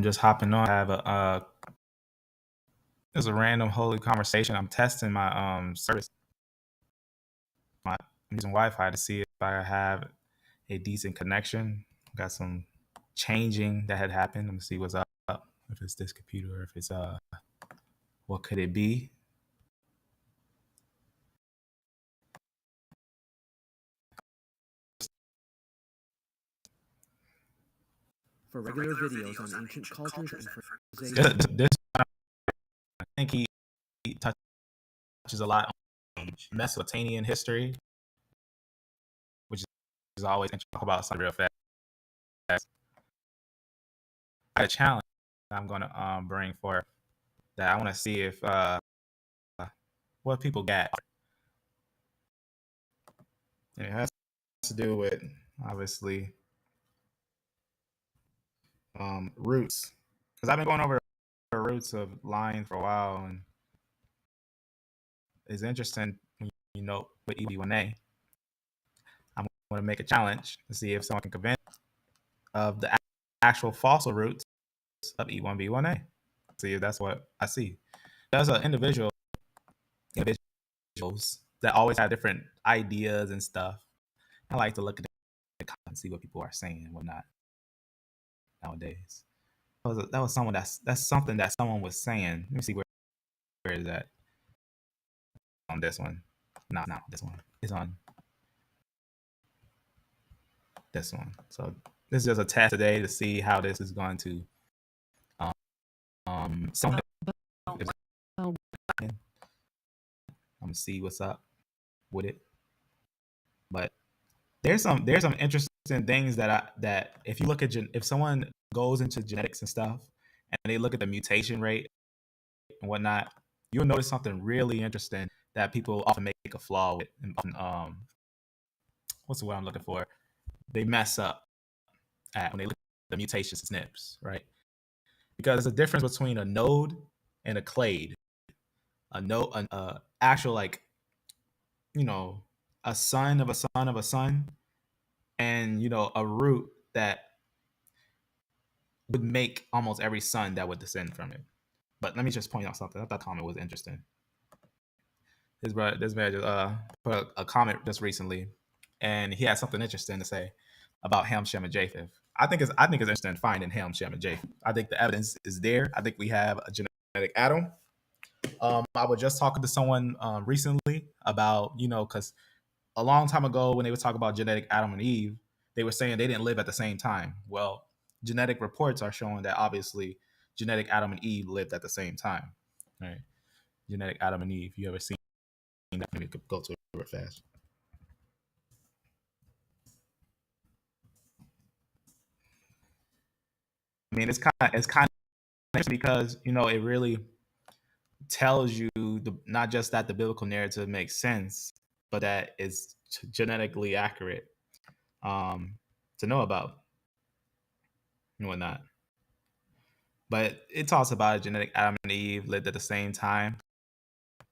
I'm just hopping on. I have a it's a random holy conversation. I'm testing my service. I'm using Wi-Fi to see if I have a decent connection. Got some changing that had happened. Let me see what's up. If it's this computer, or if it's what could it be? For regular videos on ancient cultures and for This I think he touches a lot on Mesopotamian history, which is always interesting to talk about something real fast. I got a challenge I'm going to bring forth that I want to see if what people get. And it has to do with obviously roots, because I've been going over the roots of lines for a while, and it's interesting. You know, with A1a, I'm going to make a challenge to see if someone can convince of the actual fossil roots of E1B1A. See if that's what I see. There's an individuals that always have different ideas and stuff. I like to look at the comments and see what people are saying and whatnot nowadays. That was someone that's something that someone was saying. Let me see where is that on this one. No, this one. It's on this one. So this is just a test today to see how this is going to something. I'm gonna see what's up with it. But there's some interesting things that if you look at if someone goes into genetics and stuff and they look at the mutation rate and whatnot, you'll notice something really interesting that people often make a flaw with. And what's the word I'm looking for? They mess up at when they look at the mutations SNPs, right? Because there's a difference between a node and a clade. A node, an actual, like, you know, a son of a son of a son, and a root that would make almost every son that would descend from it. But let me just point out something. I thought that comment was interesting. This man just put a comment just recently, and he had something interesting to say about Ham, Shem, and Japheth. I think it's interesting finding Ham, Shem, and Japheth. I think the evidence is there. I think we have a genetic Adam. I was just talking to someone recently about, because a long time ago when they were talking about genetic Adam and Eve, they were saying they didn't live at the same time. Well, genetic reports are showing that obviously genetic Adam and Eve lived at the same time. Right? Genetic Adam and Eve. You ever seen that? Maybe could go to it real fast. I mean, it's kind of because it really tells you not just that the biblical narrative makes sense, but that it's genetically accurate to know about and whatnot. But it talks about genetic Adam and Eve lived at the same time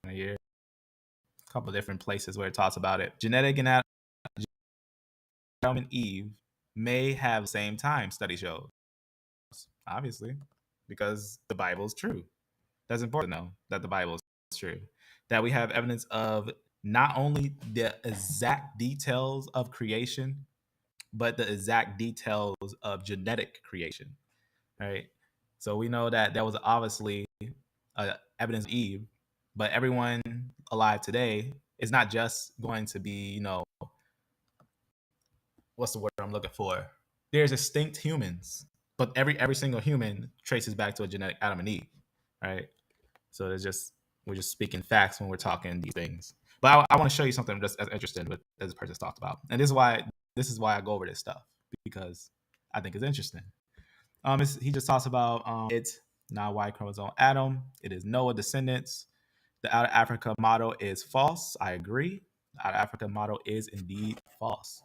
in a year. A couple of different places where it talks about it. Genetic and Adam and Eve may have the same time, study shows. Obviously, because the Bible is true. That's important to know that the Bible is true. That we have evidence of not only the exact details of creation, but the exact details of genetic creation, right? So we know that there was obviously evidence of Eve, but everyone alive today is not just going to be, what's the word I'm looking for? There's extinct humans, but every single human traces back to a genetic Adam and Eve, right? So we're just speaking facts when we're talking these things. But I want to show you something just as interesting with as this person talked about, and this is why I go over this stuff, because I think it's interesting. He just talks about it's not Y-chromosome Adam. It is Noah descendants. The out of Africa model is false. I agree. The out of Africa model is indeed false.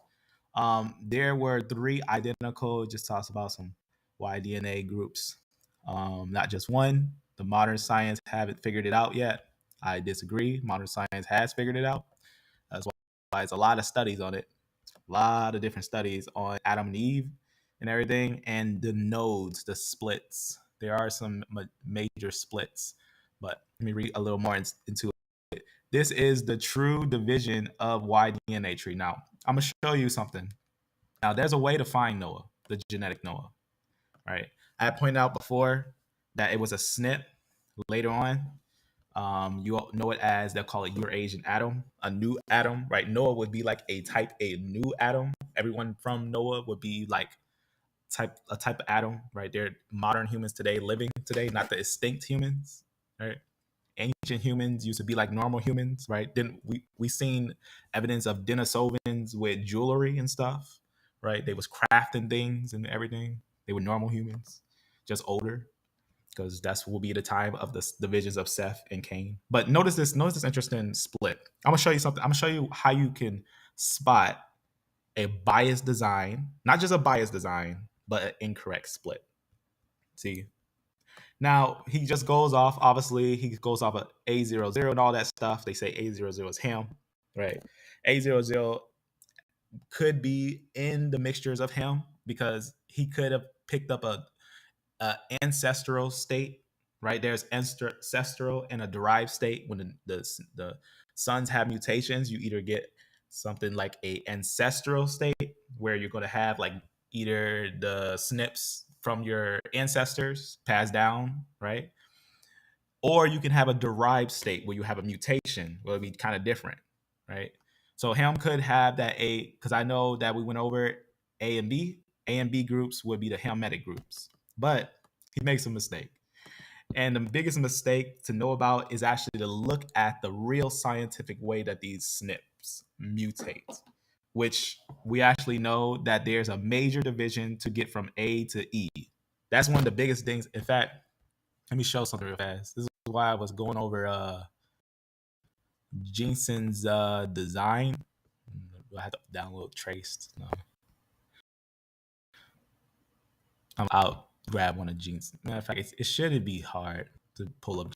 There were 3 identical. Just talks about some Y-DNA groups, not just one. The modern science haven't figured it out yet. I disagree. Modern science has figured it out. That's why there's a lot of studies on it. A lot of different studies on Adam and Eve. and everything, and the nodes, the splits. There are some major splits, but let me read a little more into it. This is the true division of Y-DNA tree. Now, I'm going to show you something. Now, there's a way to find Noah, the genetic Noah, right? I had pointed out before that it was a SNP later on. You all know it as, they'll call it Eurasian atom, a new atom, right? Noah would be like a new atom. Everyone from Noah would be like a type of atom, right? They're modern humans today, living today, not the extinct humans, right? Ancient humans used to be like normal humans, right? Then we seen evidence of Denisovans with jewelry and stuff, right? They was crafting things and everything. They were normal humans, just older, because that's will be the time of the divisions of Seth and Cain. But notice this interesting split. I'm gonna show you something. I'm gonna show you how you can spot a biased design, not just a biased design, but an incorrect split. See, now he just goes off. Obviously, he goes off of A00 and all that stuff. They say A00 is him, right? A00 could be in the mixtures of him because he could have picked up a ancestral state, right? There's ancestral and a derived state. When the sons have mutations, you either get something like a ancestral state where you're going to have like either the SNPs from your ancestors passed down, right? Or you can have a derived state where you have a mutation where it'll be kind of different, right? So Helm could have that A, because I know that we went over A and B. A and B groups would be the Helmetic groups, but he makes a mistake. And the biggest mistake to know about is actually to look at the real scientific way that these SNPs mutate, which we actually know that there's a major division to get from A to E. That's one of the biggest things. In fact, let me show something real fast. This is why I was going over Jensen's design. I had to download traced. No. I'll grab one of Jensen's. Matter of fact, it shouldn't be hard to pull up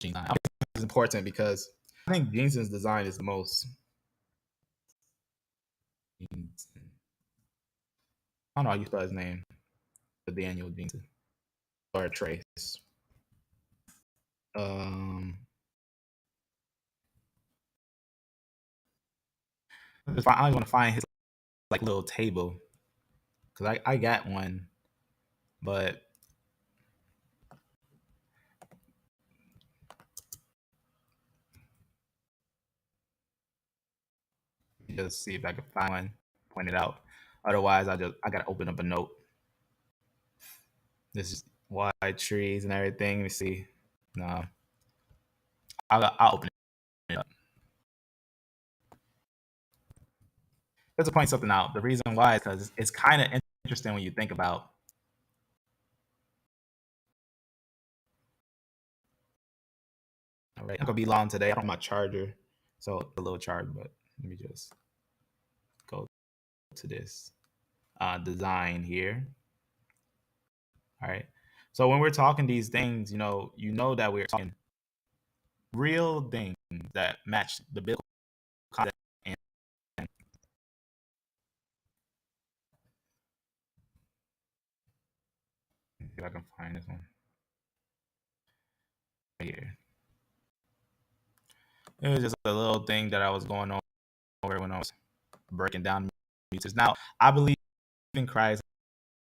Jensen's. It's important because I think Jensen's design is the most. I don't know how you spell his name. Daniel Jensen or Trace. I want to find his like little table because I got one, but just see if I can find one, point it out. Otherwise, I gotta open up a note. This is wide trees and everything. Let me see. No, I'll open it up. Let's point something out. The reason why is because it's kind of interesting when you think about. All right, I'm gonna be long today. I don't have my charger, so a little charge. But let me just go to this design here. All right. So when we're talking these things, you know that we're talking real things that match the biblical concept. And see if I can find this one right here. It was just a little thing that I was going over when I was breaking down mutants. Now I believe in Christ,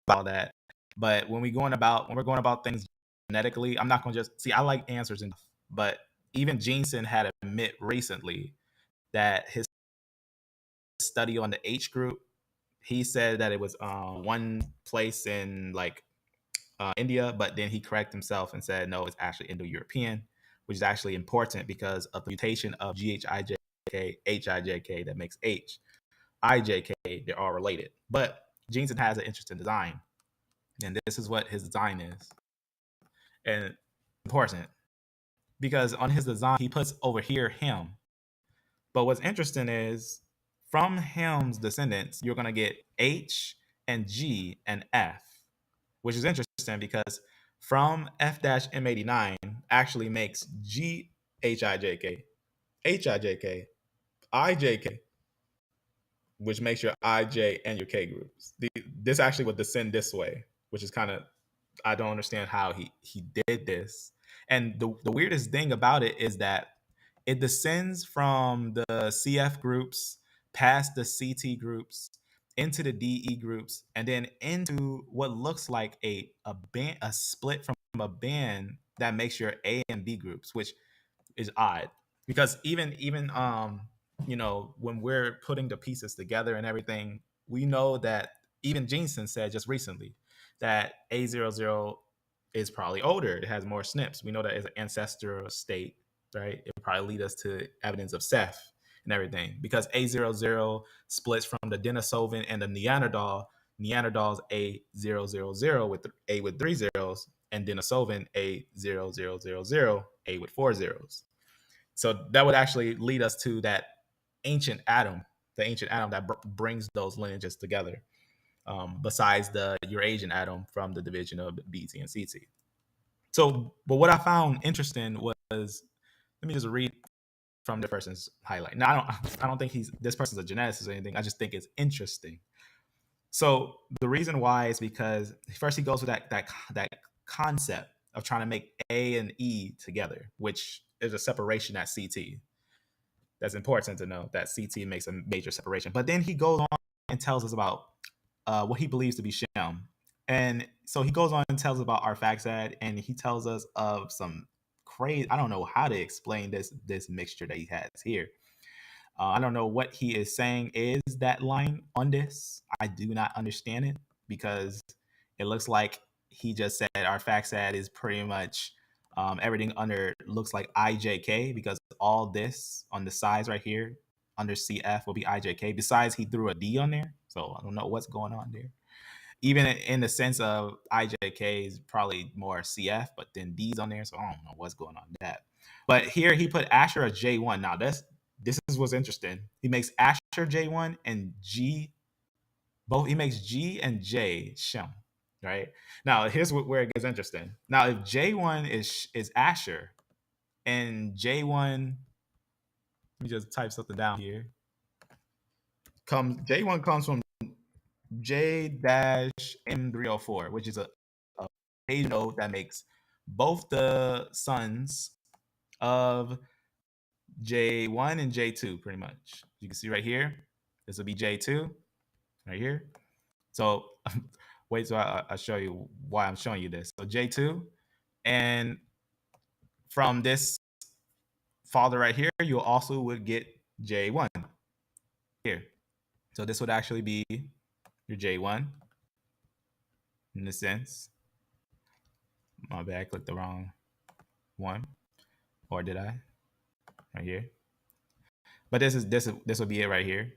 all that, but when we're going about things genetically, I'm not going to just see. I like answers and, but even Jensen had admit recently that his study on the H group, he said that it was one place in like India, but then he corrected himself and said no, it's actually Indo-European, which is actually important because of the mutation of GHIJK, HIJK that makes H, IJK. They're all related, but Jensen has an interesting design, and this is what his design is, and important because on his design he puts over here him. But what's interesting is from him's descendants, you're going to get H and G and F, which is interesting because from F-M89 actually makes G H I J K, H I J K, I J K, which makes your I, J, and your K groups. This actually would descend this way, which is kind of, I don't understand how he did this. And the weirdest thing about it is that it descends from the CF groups past the CT groups into the DE groups and then into what looks like a split from a band that makes your A and B groups, which is odd because even when we're putting the pieces together and everything, we know that even Jensen said just recently that A00 is probably older. It has more SNPs. We know that it's an ancestral state, right? It would probably lead us to evidence of Seth and everything because A00 splits from the Denisovan and the Neanderthal. Neanderthal's A000 with A with 3 zeros, and Denisovan A0000 A with 4 zeros. So that would actually lead us to that ancient atom, the ancient atom that brings those lineages together, besides the Eurasian atom from the division of BT and CT. So, but what I found interesting was, let me just read from the person's highlight. Now, I don't think this person's a geneticist or anything. I just think it's interesting. So the reason why is because first he goes with that concept of trying to make A and E together, which is a separation at CT. That's important to know that CT makes a major separation. But then he goes on and tells us about what he believes to be Shem. And so he goes on and tells about Arphaxad, and he tells us of some crazy, I don't know how to explain this mixture that he has here. I don't know what he is saying is that line on this. I do not understand it because it looks like he just said Arphaxad is pretty much everything under looks like IJK because all this on the sides right here under CF will be IJK. Besides, he threw a D on there, so I don't know what's going on there. Even in the sense of IJK is probably more CF, but then D's on there, so I don't know what's going on with that. But here he put Asher as J1. Now this is what's interesting. He makes Asher J1 and G both. He makes G and J Shem. Right now, here's where it gets interesting. Now, if J1 is Asher and J1, let me just type something down here. J1 comes from J-M304, which is a node that makes both the sons of J1 and J2, pretty much. You can see right here, this will be J2, right here. So wait till I show you why I'm showing you this. So J2, and from this father right here, you also would get J1 here. So this would actually be your J1 in a sense. My bad, I clicked the wrong one. Or did I? Right here. But this will be it right here.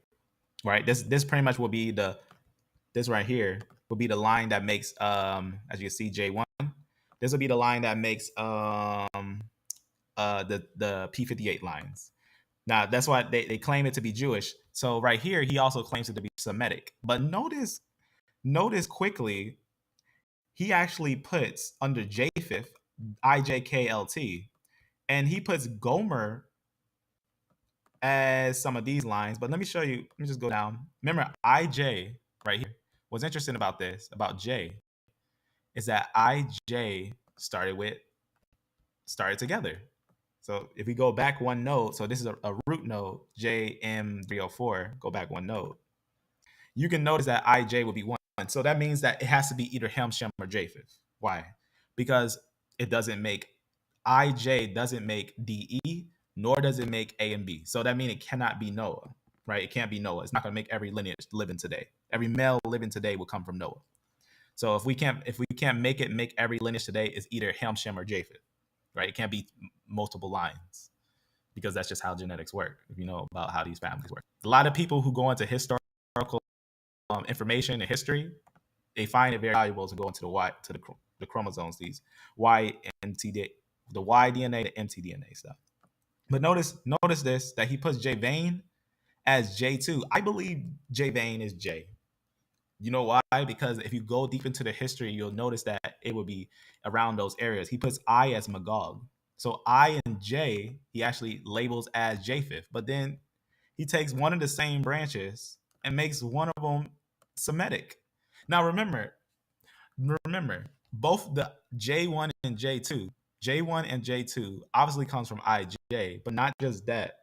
Right? This pretty much will be this right here will be the line that makes as you can see J1. This will be the line that makes the P58 lines. Now that's why they claim it to be Jewish. So right here he also claims it to be Semitic. But notice quickly, he actually puts under Japheth IJKLT, and he puts Gomer as some of these lines. But let me show you. Let me just go down. Remember, IJ right here. What's interesting about this, about J, is that IJ started together. So if we go back one node, so this is a root node, JM304, go back one node, you can notice that IJ will be 1. So that means that it has to be either Ham, Shem, or Japheth. Why? Because it doesn't make IJ doesn't make DE, nor does it make A and B. So that means it cannot be Noah, right? It can't be Noah. It's not going to make every lineage living today. Every male living today will come from Noah. So if we can't make every lineage today, is either Ham, Shem, or Japheth, right? It can't be multiple lines because that's just how genetics work. If you know about how these families work, a lot of people who go into historical information and history, they find it very valuable to go into the chromosomes, these Y and T, the Y DNA, the mtDNA stuff. But notice this, that he puts J Vane as J2. I believe J Vane is J. You know why? Because if you go deep into the history, you'll notice that it will be around those areas. He puts I as Magog. So I and J, he actually labels as Japheth. But then he takes one of the same branches and makes one of them Semitic. Now remember, both the J1 and J2 obviously comes from IJ, but not just that.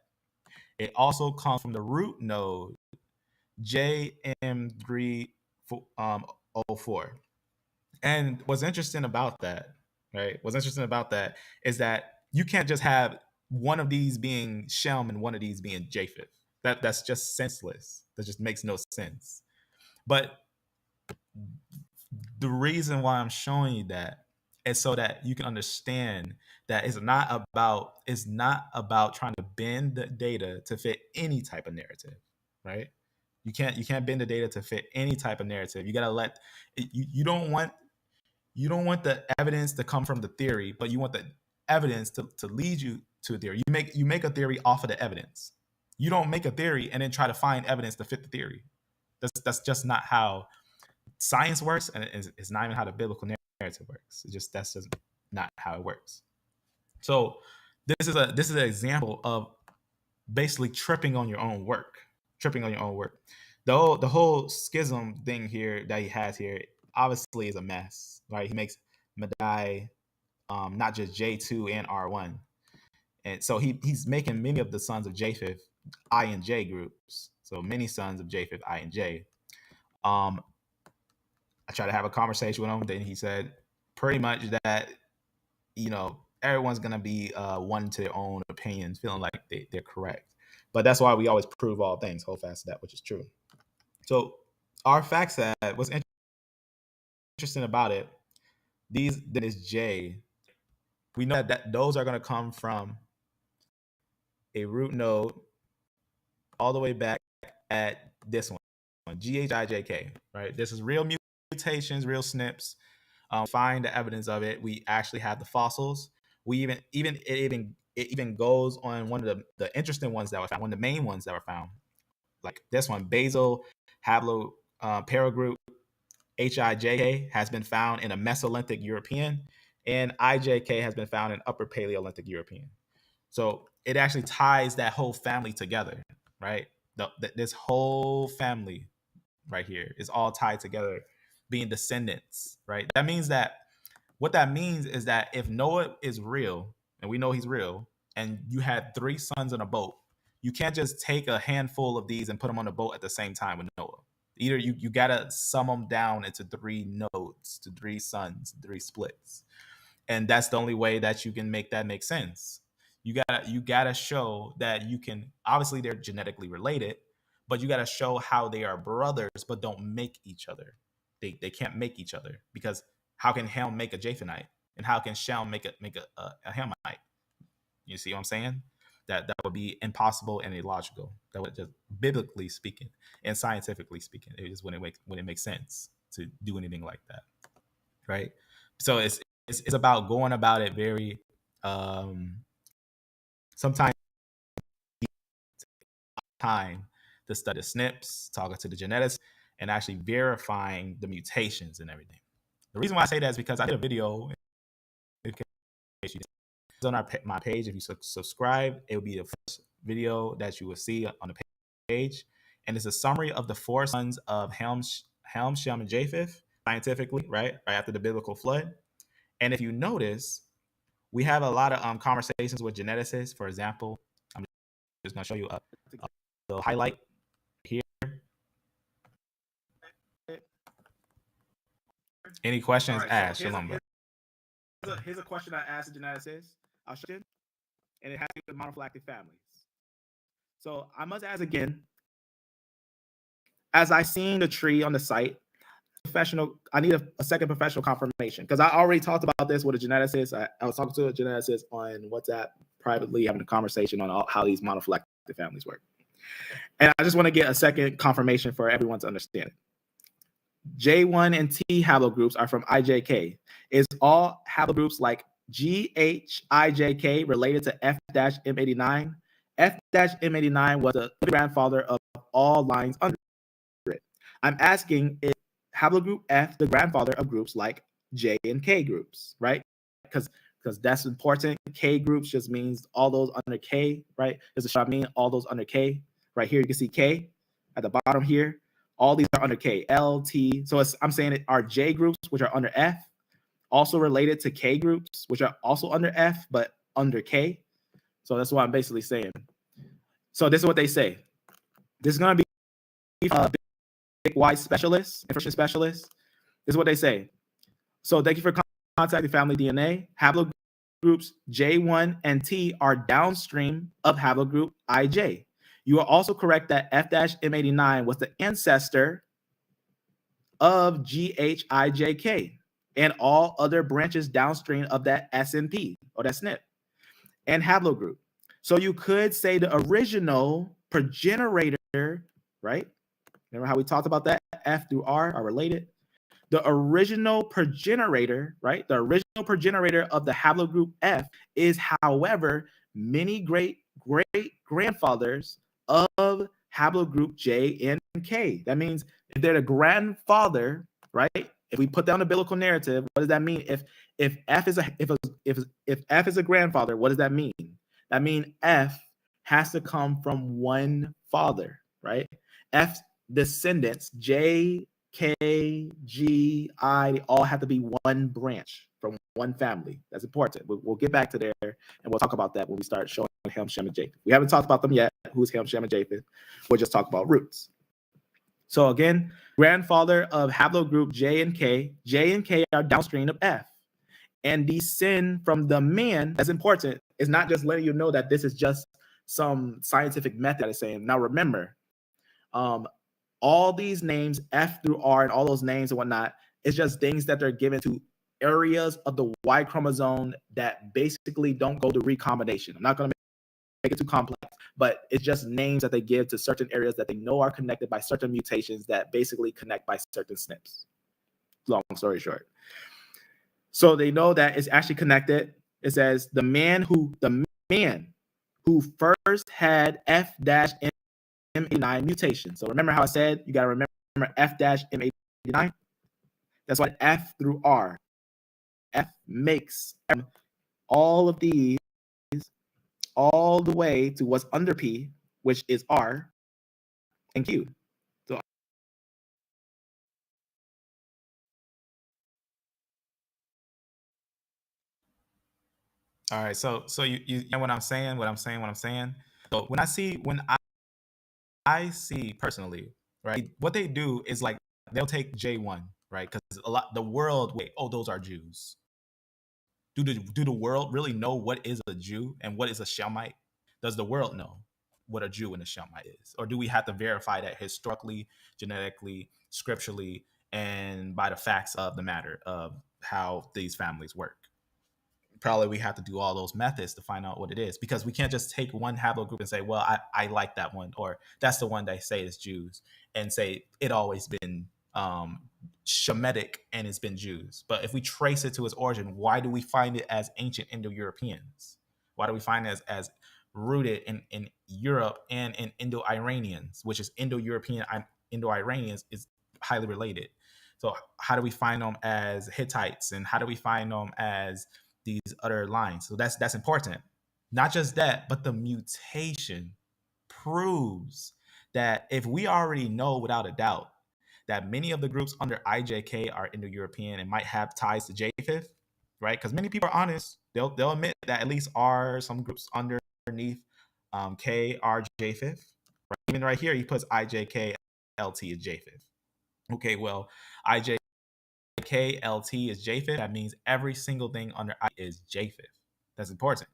It also comes from the root node JM304. And what's interesting about that, right? What's interesting about that is that you can't just have one of these being Shem and one of these being Japheth. That's just senseless. That just makes no sense. But the reason why I'm showing you that is so that you can understand that it's not about trying to bend the data to fit any type of narrative, right? You can't bend the data to fit any type of narrative. You gotta let you don't want the evidence to come from the theory, but you want the evidence to lead you to a theory. You make a theory off of the evidence. You don't make a theory and then try to find evidence to fit the theory. That's just not how science works, and it's not even how the biblical narrative works. That's just not how it works. So this is an example of basically tripping on your own work. The whole schism thing here that he has here obviously is a mess, right? He makes Madai not just J2 and R1. And so he's making many of the sons of Japheth I and J groups. So many sons of Japheth I and J. I tried to have a conversation with him. Then he said pretty much that, everyone's going to be one to their own opinions, feeling like they're correct. But that's why we always prove all things, hold fast to that, which is true. So our fact set, what's interesting about it, then is J. We know that those are going to come from a root node all the way back at this one, GHIJK, right? This is real mutations, real SNPs. Find the evidence of it. We actually have the fossils. We it even goes on one of the interesting ones that were found, one of the main ones that were found, like this one, basal haplogroup paragroup HIJK has been found in a Mesolithic European, and IJK has been found in Upper Paleolithic European. So it actually ties that whole family together, right? This whole family right here is all tied together, being descendants, right? What that means is that if Noah is real, and we know he's real, and you had 3 sons in a boat, you can't just take a handful of these and put them on a boat at the same time with Noah. Either you gotta sum them down into 3 nodes, to 3 sons, 3 splits, and that's the only way that you can make that make sense. You gotta show that you can. Obviously, they're genetically related, but you gotta show how they are brothers, but don't make each other. They can't make each other, because how can Ham make a Japhethite, and how can Shem make a Hamite? You see what I'm saying? That would be impossible and illogical. That would just, biblically speaking and scientifically speaking, it just wouldn't make sense to do anything like that, right? So it's about going about it very sometimes time to study the SNPs, talking to the geneticists, and actually verifying the mutations and everything. The reason why I say that is because I did a video on my page. If you subscribe, it will be the first video that you will see on the page, and it's a summary of the 4 sons of Ham, Shem, and Japheth scientifically, right after the biblical flood. And if you notice, we have a lot of conversations with geneticists. For example, I'm just going to show you a little highlight here. Any questions? Ask. So Shalom, bro. Here's a question I asked the geneticist. I'll show you, and it has to do with monophyletic families. So I must ask again, as I seen the tree on the site, I need a second professional confirmation, because I already talked about this with a geneticist. I was talking to a geneticist on WhatsApp privately, having a conversation on how these monophyletic families work. And I just want to get a second confirmation for everyone to understand. J1 and T haplogroups are from IJK. Is all haplogroups like GHIJK related to F-M89? F-M89 was the grandfather of all lines under it. I'm asking, if haplogroup F the grandfather of groups like J and K groups, right? Because that's important. K groups just means all those under K, right? Does it mean all those under K? Right here, you can see K, at the bottom here. All these are under K, L, T. So I'm saying it are J groups, which are under F, also related to K groups, which are also under F, but under K. So that's what I'm basically saying. So this is what they say. This is going to be big Y specialist, information specialist. This is what they say. So thank you for contacting Family DNA. Haplogroups J1 and T are downstream of haplogroup IJ. You are also correct that F-M89 was the ancestor of GHIJK and all other branches downstream of that SNP or that SNP and haplogroup. So you could say the original progenitor, right? Remember how we talked about that? F through R are related. The original progenitor, right? The original progenitor of the haplogroup F is, however, many great grandfathers of haplogroup J and K. That means if they're the grandfather, right? If we put down the biblical narrative, what does that mean? If F is a grandfather, what does that mean? That means F has to come from one father, right? F's descendants, J, K, G, I, they all have to be one branch from one family. That's important. We'll get back to there, and we'll talk about that when we start showing Ham, Shem, and Japheth. We haven't talked about them yet. Who's Ham, Shem, and Japheth? We'll just talk about roots. So again, grandfather of haplogroup J and K. J and K are downstream of F. And descend from the man, that's important. It's not just letting you know that this is just some scientific method that is saying. Now remember, all these names, F through R and all those names and whatnot, it's just things that they're given to areas of the Y chromosome that basically don't go to recombination. I'm not going to make it too complex, but it's just names that they give to certain areas that they know are connected by certain mutations that basically connect by certain SNPs. Long story short. So they know that it's actually connected. It says the man who first had F-M89 mutation. So remember how I said you got to remember F-M89? That's why F through R. F makes all of these all the way to what's under P, which is R and Q. So All right, so you know what I'm saying? So when I see personally, right? What they do is like they'll take J1, right? Because the world, wait, oh, those are Jews. Do the world really know what is a Jew and what is a Shemite? Does the world know what a Jew and a Shemite is, or do we have to verify that historically, genetically, scripturally, and by the facts of the matter of how these families work? Probably we have to do all those methods to find out what it is, because we can't just take one haplogroup and say, well, I like that one, or that's the one they say is Jews, and say it always been Shemitic and it's been Jews. But if we trace it to its origin, why do we find it as ancient Indo-Europeans? Why do we find it as rooted in Europe and in Indo-Iranians, which is Indo-European, Indo-Iranians is highly related. So how do we find them as Hittites, and how do we find them as these other lines? So that's important. Not just that, but the mutation proves that if we already know without a doubt that many of the groups under IJK are Indo-European and might have ties to Japheth, right? Because many people are honest. They'll admit that at least are some groups underneath K are Japheth. Right? Even right here, he puts IJK LT as Japheth. Okay, well, IJK LT is Japheth. That means every single thing under I is Japheth. That's important.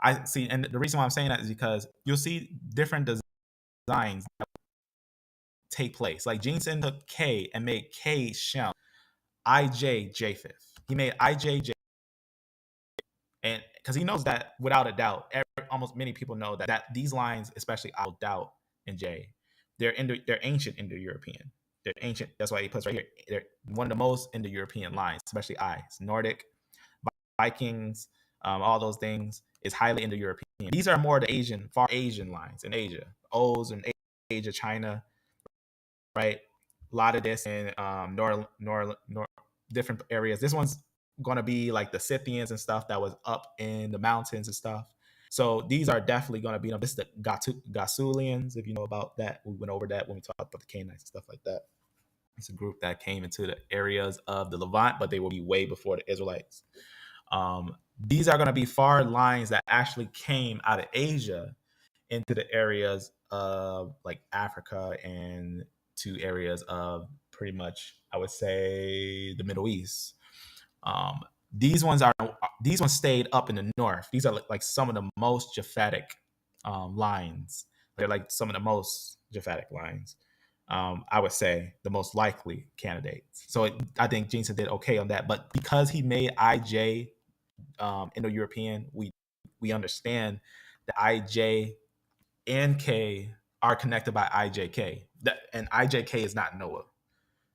I see, and the reason why I'm saying that is because you'll see different designs take place. Like Jensen took K and made K Shem, IJ Japheth. He made IJ Japheth, and because he knows that without a doubt, almost many people know that these lines, especially I doubt and J, they're ancient Indo-European. They're ancient. That's why he puts right here. They're one of the most Indo-European lines, especially I's. Nordic, Vikings, all those things is highly Indo-European. These are more the Asian, far Asian lines in Asia. O's in Asia, China, right? A lot of this in different areas. This one's gonna be like the Scythians and stuff that was up in the mountains and stuff. So these are definitely going to be, this is the Gasulians, if you know about that. We went over that when we talked about the Canaanites and stuff like that. It's a group that came into the areas of the Levant, but they will be way before the Israelites. These are going to be far lines that actually came out of Asia into the areas of like Africa and to areas of pretty much, I would say, the Middle East. Um, these ones stayed up in the north. These are like some of the most Japhetic lines. They're like some of the most Japhetic lines. I would say the most likely candidates. So I think Jensen did okay on that. But because he made IJ Indo-European, we understand that IJ and K are connected by IJK. And IJK is not Noah.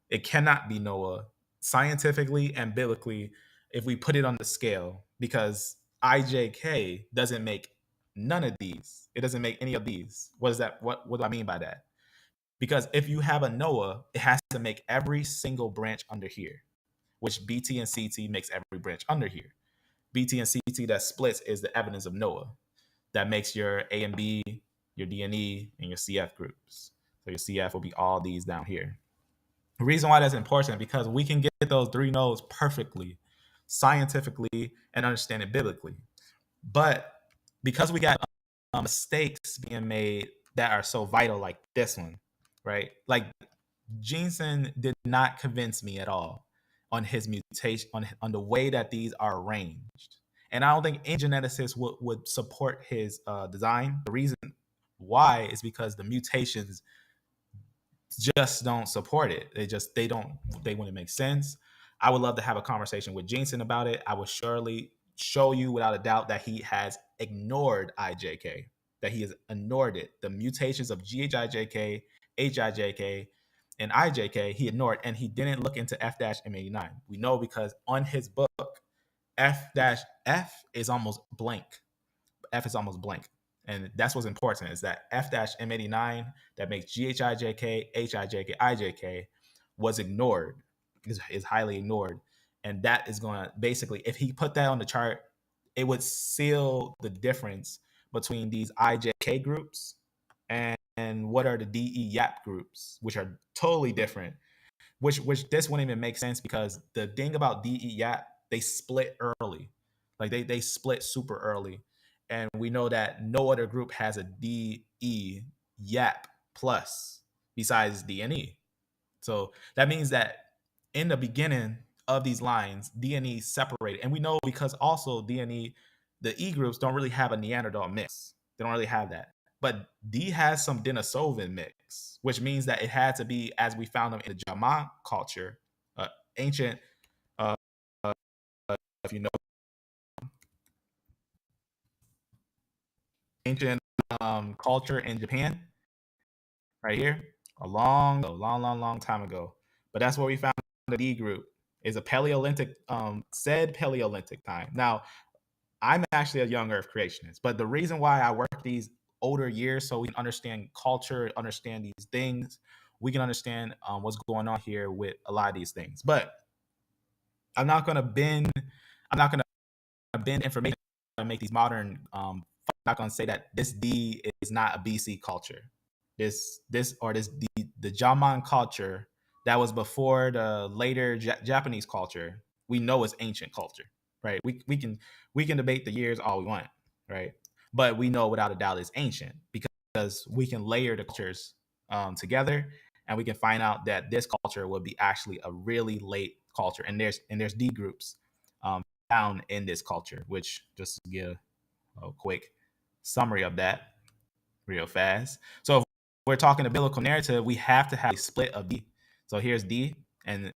It cannot be Noah scientifically and biblically if we put it on the scale, because IJK doesn't make none of these. It doesn't make any of these. What is that? What do I mean by that? Because if you have a Noah, it has to make every single branch under here, which BT and CT makes every branch under here. BT and CT that splits is the evidence of Noah. That makes your A and B, your D and E, and your CF groups. So your CF will be all these down here. The reason why that's important, because we can get those three nodes perfectly, scientifically, and understand it biblically. But because we got mistakes being made that are so vital, like this one, right? Like Jensen did not convince me at all on his mutation, on the way that these are arranged. And I don't think any geneticist would support his design. The reason why is because the mutations just don't support it. They wouldn't make sense. I would love to have a conversation with Jensen about it. I would surely show you without a doubt that he has ignored IJK, that he has ignored it. The mutations of GHIJK, HIJK, and IJK, he ignored, and he didn't look into F-M89. We know because on his book, F is almost blank. F is almost blank. And that's what's important, is that F-M89 that makes GHIJK, HIJK, IJK was ignored, is highly ignored. And that is going to basically, if he put that on the chart, it would seal the difference between these IJK groups and what are the DE-YAP groups, which are totally different. Which this wouldn't even make sense, because the thing about DE-YAP, they split early. Like they split super early. And we know that no other group has a DE-YAP plus besides D&E. So that means that in the beginning of these lines, D&E separated. And we know because also D&E, the E groups don't really have a Neanderthal mix. They don't really have that. But D has some Denisovan mix, which means that it had to be, as we found them in the Jama culture, ancient, if you know, ancient culture in Japan, right here, a long time ago. But that's where we found the D group, is a Paleolithic, said Paleolithic time. Now, I'm actually a young Earth creationist, but the reason why I work these older years, so we can understand culture, understand these things, we can understand what's going on here with a lot of these things. But I'm not going to bend information and make these modern. I'm not going to say that this D is not a BC culture. This the Jaman culture that was before the later Japanese culture, we know it's ancient culture, right? We can debate the years all we want, right? But we know without a doubt it's ancient, because we can layer the cultures together, and we can find out that this culture would be actually a really late culture. And there's D groups found in this culture, which, just to give a quick summary of that real fast. So if we're talking a biblical narrative, we have to have a split of D. So here's D, and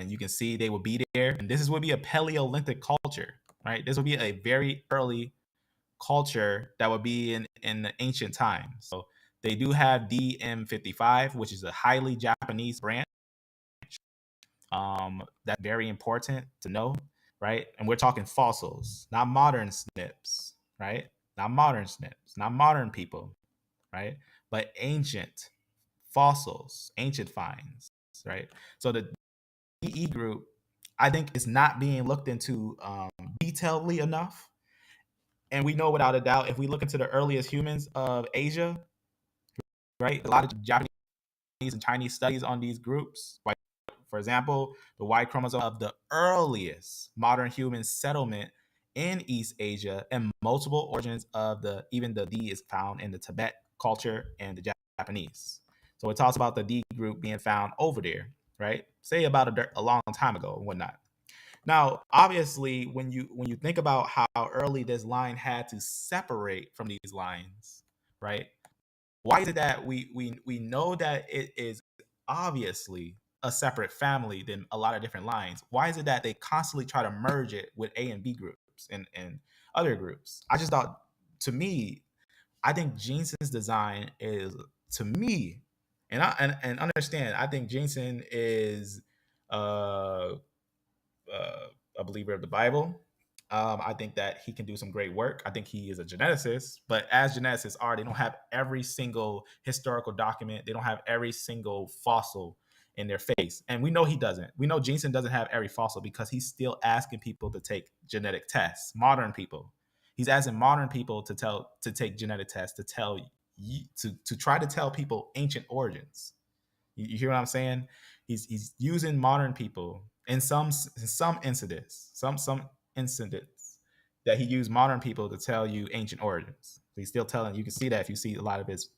you can see they will be there. And this would be a Paleolithic culture, right? This would be a very early culture that would be in the ancient times. So they do have DM55, which is a highly Japanese branch. That's very important to know, right? And we're talking fossils, not modern SNPs, right? Not modern SNPs, not modern people, right? But ancient fossils, ancient finds, right? So the DE group, I think, is not being looked into detailedly enough. And we know without a doubt, if we look into the earliest humans of Asia, right, a lot of Japanese and Chinese studies on these groups. For example, the Y chromosome of the earliest modern human settlement in East Asia, and multiple origins of even the D is found in the Tibet culture and the Japanese. So it talks about the D group being found over there, right? Say about a long time ago and whatnot. Now, obviously, when you think about how early this line had to separate from these lines, right? Why is it that we know that it is obviously a separate family than a lot of different lines? Why is it that they constantly try to merge it with A and B groups and other groups? I just thought, to me, I think Jensen's design is, to me, and understand, I think Jensen is uh a believer of the Bible. I think that he can do some great work. I think he is a geneticist, but as geneticists are, they don't have every single historical document. They don't have every single fossil in their face. And we know he doesn't. We know Jensen doesn't have every fossil because he's still asking people to take genetic tests, modern people. He's asking modern people to take genetic tests to try to tell people ancient origins. You hear what I'm saying? He's using modern people in some incidents, some incidents that he used modern people to tell you ancient origins. So he's still telling. You can see that if you see a lot of his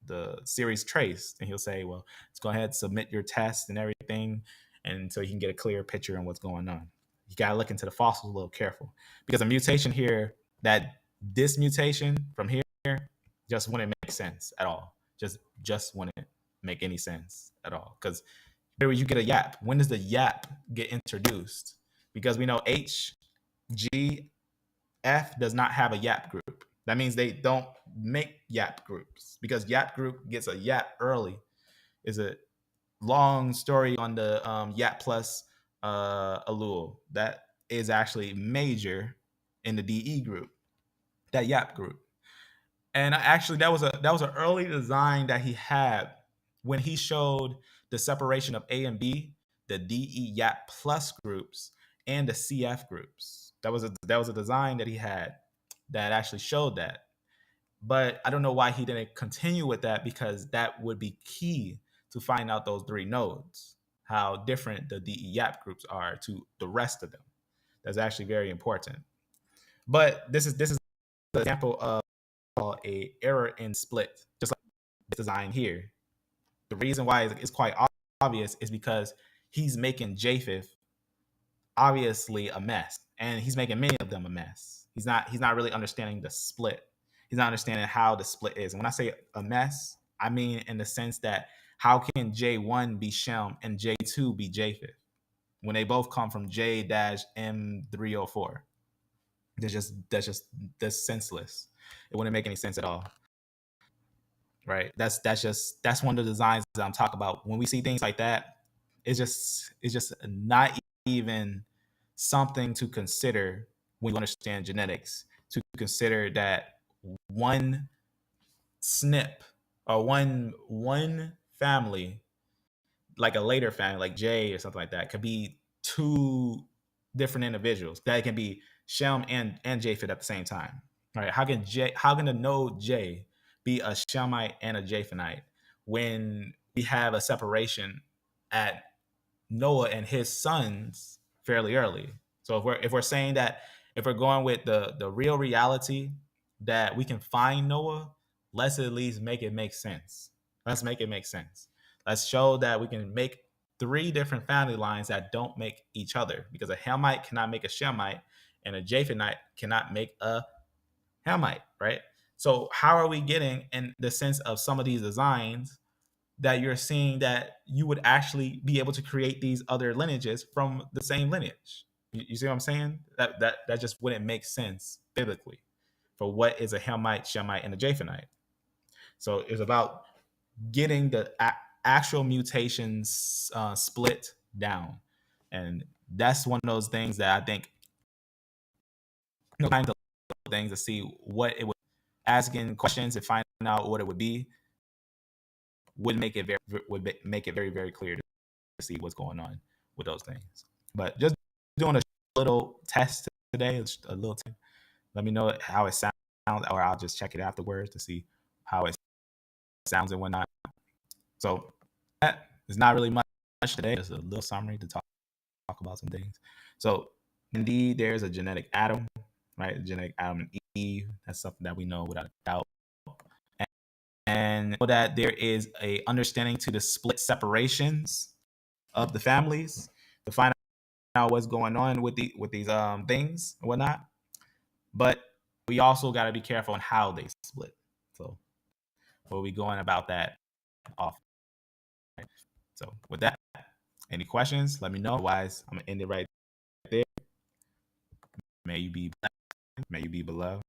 the series traced, and he'll say, "Well, let's go ahead and submit your test and everything," and so you can get a clear picture on what's going on. You gotta look into the fossils a little careful because a mutation here, that this mutation from here, just wouldn't make sense at all. Just wouldn't make any sense at all. Because here you get a YAP. When does the YAP get introduced? Because we know H, G, F does not have a YAP group. That means they don't make YAP groups because YAP group gets a YAP early. Is a long story on the YAP plus allele that is actually major in the DE group, that YAP group. And actually, that was an early design that he had when he showed the separation of A and B, the DE YAP plus groups, and the CF groups. That was a design that he had that actually showed that. But I don't know why he didn't continue with that, because that would be key to find out those three nodes, how different the DE YAP groups are to the rest of them. That's actually very important. But this is an example of a error in split, just like this design here. The reason why it's quite obvious is because he's making Japheth obviously a mess, and he's making many of them a mess. He's not really understanding the split. He's not understanding how the split is. And when I say a mess, I mean in the sense that how can J1 be Shem and J2 be Japheth when they both come from J-M304? That's senseless. It wouldn't make any sense at all. Right? That's one of the designs that I'm talking about. When we see things like that, it's just not even something to consider when you understand genetics, to consider that one SNP or one family, like a later family, like J or something like that, could be two different individuals. That can be Shem and Japheth at the same time. All right? How can the node J be a Shemite and a Japhethite when we have a separation at Noah and his sons fairly early? So if we're saying that, if we're going with the real reality that we can find Noah, let's at least make it make sense. Let's make it make sense. Let's show that we can make three different family lines that don't make each other, because a Hamite cannot make a Shemite and a Japhethite cannot make a Hamite, right? So how are we getting in the sense of some of these designs that you're seeing that you would actually be able to create these other lineages from the same lineage? You see what I'm saying? That just wouldn't make sense biblically for what is a Hamite, Shemite, and a Japhethite. So it's about getting the actual mutations split down, and that's one of those things that I think, things to see what it would, asking questions and finding out what it would be, would make it very, very clear to see what's going on with those things. But just doing a little test today, a little Let me know how it sounds, or I'll just check it afterwards to see how it sounds and whatnot. So that is not really much today. Just a little summary to talk about some things. So indeed, there's a genetic Adam, right? A genetic Adam and Eve. That's something that we know without a doubt. And that there is a understanding to the split separations of the families to find out what's going on with these things and whatnot. But we also got to be careful on how they split. So we'll be going about that off. So with that, any questions? Let me know. Otherwise, I'm gonna end it right there. May you be blessed. May you be beloved.